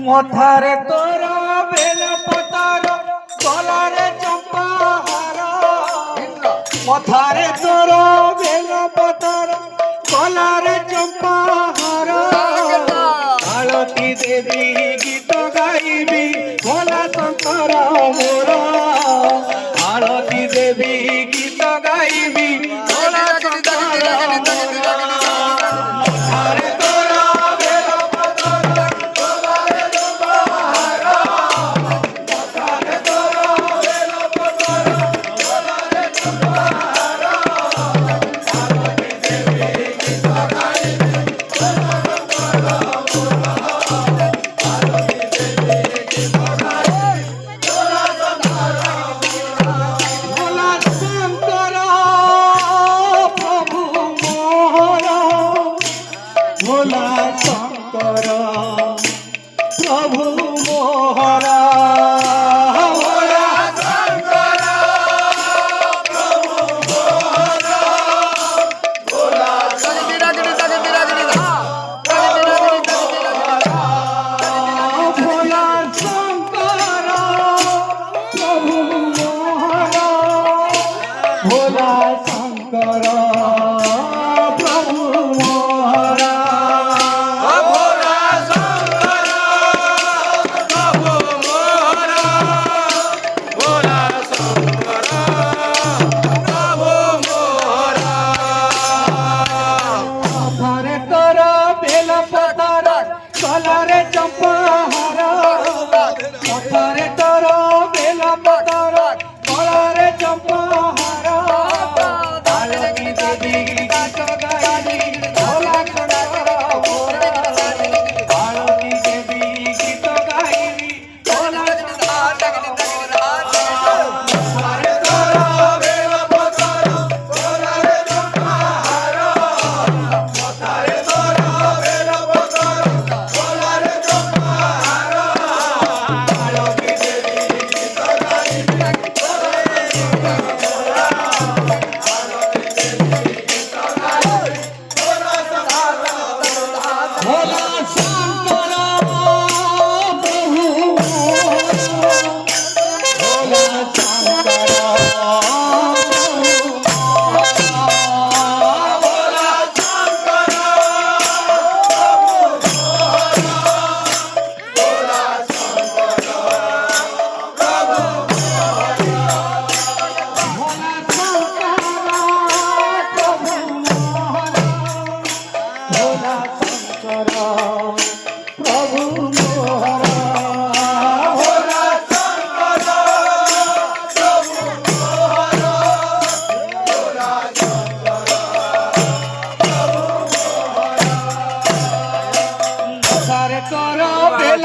মথারে তোর বেল পতার গলারে চম্পাহার মথারে তোর বেল পতার গলারে চম্পাহার আলতি দেবী গীত গাইবি ভোলা শঙ্কর মোর আলতি দেবী গীত গাইবি ভোলা শঙ্কর ভোলা শঙ্কর প্রভু মোহরা ভোলা শঙ্কর প্রভু মোহরা ভোলা ভোলা শঙ্কর প্রভু মোহরা ভোলা শঙ্কর কলারে চম্পাহার মথারে তোর বেল পতার কলারে চম্পাহার আলতি দেবী গীত গাইবি ভোলা শঙ্কর মোর আলতি দেবী গীত গাইবি ভোলা শঙ্কর মোর মথারে তোর বেল পতার কলারে চম্পাহার মথারে তোর বেল পতার ভোলা শঙ্কর প্রভু ভোলা শঙ্কর ভোলা শঙ্কর ভোলা শঙ্কর প্রভু ভোলা শঙ্কর প্রভু ভোলা প্রভু মোহরা ভোলা শঙ্কর প্রভু মোহরা ভোলা শঙ্কর প্রভু মোহরা মথারে তোর বেল